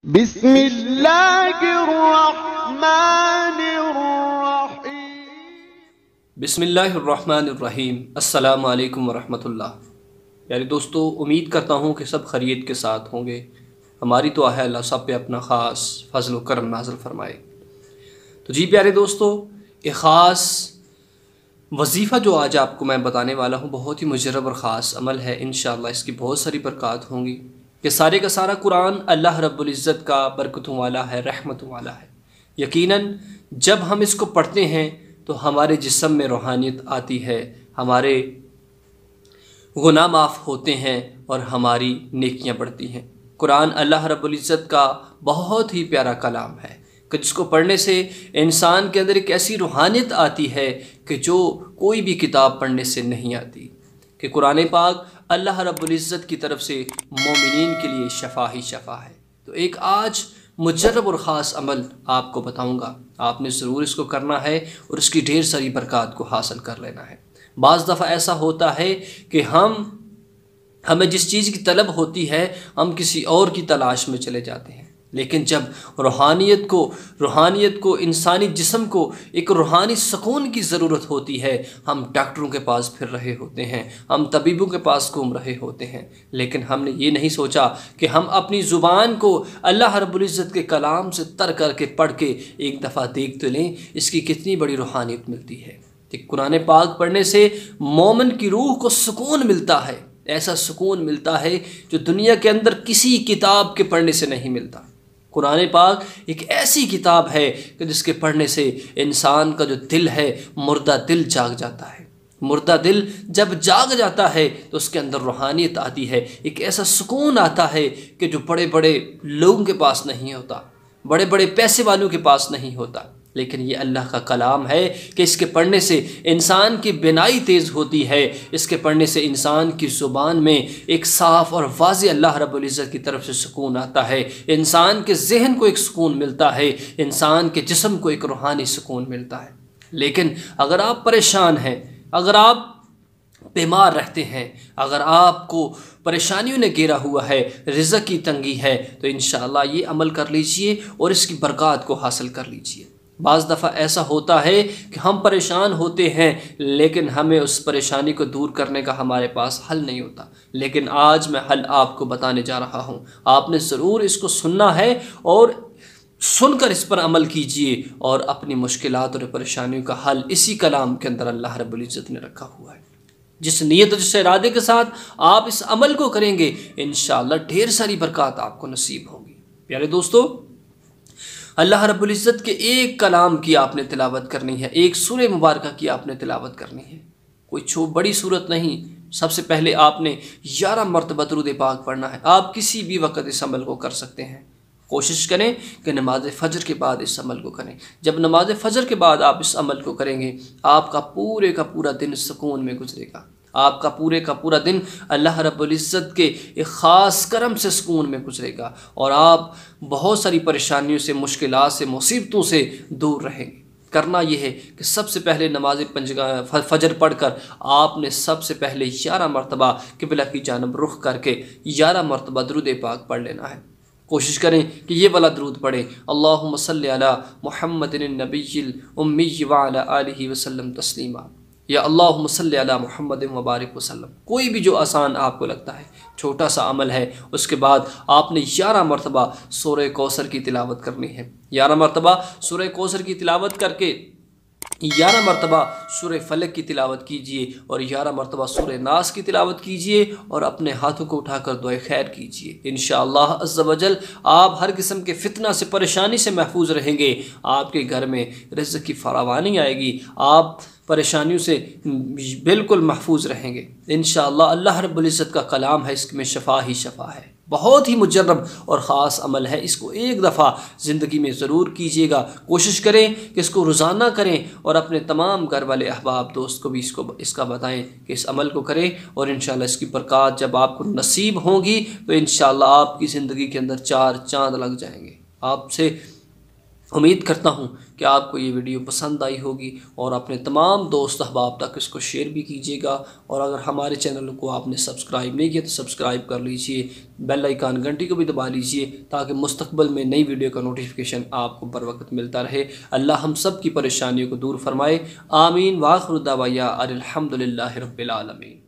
बिस्मिल्लाहिर्रहमानिर्रहीम। अस्सलामु अलैकुम वरहमतुल्लाह। यारी दोस्तों, उम्मीद करता हूँ कि सब खैरियत के साथ होंगे। हमारी तो है अल्लाह सब पे अपना ख़ास फजल व करम नाज़िल फरमाए। तो जी प्यारे दोस्तों, एक ख़ास वजीफ़ा जो आज आपको मैं बताने वाला हूँ बहुत ही मुजरब और ख़ास अमल है। इंशाअल्लाह इसकी बहुत सारी बरक़ात होंगी कि सारे का सारा कुरान अल्लाह रब्बुल इज़्ज़त का बरकतों वाला है, रहमतों वाला है। यकीनन जब हम इसको पढ़ते हैं तो हमारे जिस्म में रूहानियत आती है, हमारे गुनाह माफ़ होते हैं और हमारी नेकियां बढ़ती हैं। कुरान अल्लाह रब्बुल इज़्ज़त का बहुत ही प्यारा कलाम है कि जिसको पढ़ने से इंसान के अंदर एक ऐसी रूहानियत आती है कि जो कोई भी किताब पढ़ने से नहीं आती। कि कुरान पाक अल्लाह रब्बुल इज़्ज़त की तरफ से मोमिनीन के लिए शफ़ा ही शफ़ा है। तो एक आज मुजरब और ख़ास अमल आपको बताऊंगा, आपने ज़रूर इसको करना है और इसकी ढेर सारी बरक़ात को हासिल कर लेना है। बाज़ दफ़ा ऐसा होता है कि हमें जिस चीज़ की तलब होती है हम किसी और की तलाश में चले जाते हैं, लेकिन जब रूहानियत को इंसानी जिस्म को एक रूहानी सुकून की ज़रूरत होती है, हम डॉक्टरों के पास फिर रहे होते हैं, हम तबीबों के पास घूम रहे होते हैं, लेकिन हमने ये नहीं सोचा कि हम अपनी ज़ुबान को अल्लाह रब्बुल इज़्ज़त के कलाम से तर करके पढ़ के एक दफ़ा देख तो लें इसकी कितनी बड़ी रूहानियत मिलती है। कि कुरान पाक पढ़ने से मोमिन की रूह को सुकून मिलता है, ऐसा सुकून मिलता है जो दुनिया के अंदर किसी किताब के पढ़ने से नहीं मिलता। कुरान पाक एक ऐसी किताब है कि जिसके पढ़ने से इंसान का जो दिल है, मुर्दा दिल जाग जाता है। मुर्दा दिल जब जाग जाता है तो उसके अंदर रूहानियत आती है, एक ऐसा सुकून आता है कि जो बड़े बड़े लोगों के पास नहीं होता, बड़े बड़े पैसे वालों के पास नहीं होता। लेकिन ये अल्लाह का कलाम है कि इसके पढ़ने से इंसान की बिनाई तेज़ होती है, इसके पढ़ने से इंसान की ज़ुबान में एक साफ़ और वाज़ेह अल्लाह रब्बुल इज़्ज़त की तरफ से सुकून आता है, इंसान के जहन को एक सुकून मिलता है, इंसान के जिस्म को एक रूहानी सुकून मिलता है। लेकिन अगर आप परेशान हैं, अगर आप बीमार रहते हैं, अगर आपको परेशानियों ने घेरा हुआ है, रिज़्क़ की तंगी है, तो इंशाअल्लाह ये अमल कर लीजिए और इसकी बरक़ात को हासिल कर लीजिए। बाज़ दफ़ा ऐसा होता है कि हम परेशान होते हैं लेकिन हमें उस परेशानी को दूर करने का हमारे पास हल नहीं होता। लेकिन आज मैं हल आपको बताने जा रहा हूँ, आपने ज़रूर इसको सुनना है और सुनकर इस पर अमल कीजिए और अपनी मुश्किलात और परेशानियों का हल इसी कलाम के अंदर अल्लाह रब्बुल इज़्ज़त ने रखा हुआ है। जिस नीयत और जिस इरादे के साथ आप इस अमल को करेंगे इंशाअल्लाह ढेर सारी बरक़ात आपको नसीब होंगी। प्यारे दोस्तों, अल्लाह रब्बुल इज़्ज़त के एक कलाम की आपने तिलावत करनी है, एक सूरह मुबारक की आपने तिलावत करनी है। कोई बड़ी सूरत नहीं, सबसे पहले आपने 11 मरतबा दुरूद पाक पढ़ना है। आप किसी भी वक्त इस अमल को कर सकते हैं। कोशिश करें कि नमाज फ़जर के बाद इस अमल को करें। जब नमाज फ़जर के बाद आप इस अमल को करेंगे आपका पूरे का पूरा दिन सुकून में गुजरेगा, आपका पूरे का पूरा दिन अल्लाह रब्बुल इज़्ज़त के एक ख़ास करम से सुकून में गुजरेगा और आप बहुत सारी परेशानियों से, मुश्किलात से, मुसीबतों से दूर रहेंगे। करना यह है कि सबसे पहले नमाज फ़जर पढ़कर आपने सबसे पहले 11 मरतबा क़िबला की जानब रुख करके 11 मरतबा दुरूद पाक पढ़ लेना है। कोशिश करें कि ये वाला दुरूद पढ़ें, अल्लाहुम्मा सल्लि अला मुहम्मदिन नबिय्यिल उम्मी व अला आलिहि वसल्लम तस्लीमा, या अल्लाहुम्मा सल्लि अला मुहम्मदिन व बारिक वसल्लम। कोई भी जो आसान आपको लगता है, छोटा सा अमल है। उसके बाद आपने 11 मरतबा सूरह कौसर की तिलावत करनी है। 11 मरतबा सूरह कौसर की तिलावत करके 11 मरतबा सूरह फलक की तिलावत कीजिए और 11 मरतबा सूरह नास की तिलावत कीजिए और अपने हाथों को उठाकर दुआ खैर कीजिए। इंशाअल्लाह अज़्ज़ व जल आप हर किस्म के फितना से, परेशानी से महफूज रहेंगे। आपके घर में रिज़्क़ की फरावानी आएगी, आप परेशानियों से बिल्कुल महफूज रहेंगे इंशाअल्लाह। अल्लाह रब्बुल इज़्ज़त का कलाम है, इसमें शफ़ा ही शफ़ा है। बहुत ही मुजर्रब और ख़ास अमल है, इसको एक दफ़ा ज़िंदगी में ज़रूर कीजिएगा। कोशिश करें कि इसको रोज़ाना करें और अपने तमाम घर वाले अहबाब दोस्त को भी इसका बताएं कि इस अमल को करें और इंशाअल्लाह इसकी बरक़ात जब आपको नसीब होंगी तो इंशाअल्लाह आपकी ज़िंदगी के अंदर 4 चाँद लग जाएंगे। आपसे उम्मीद करता हूँ कि आपको ये वीडियो पसंद आई होगी और अपने तमाम दोस्त अहबाब तक इसको शेयर भी कीजिएगा। और अगर हमारे चैनल को आपने सब्सक्राइब नहीं किया तो सब्सक्राइब कर लीजिए, बेल आइकन घंटी को भी दबा लीजिए ताकि मुस्तकबिल में नई वीडियो का नोटिफिकेशन आपको बर वक्त मिलता रहे। अल्लाह हम सब की परेशानियों को दूर फरमाए। आमीन। वाखिर दावाया अनिल हम्दुलिल्लाहि रब्बिल आलमीन।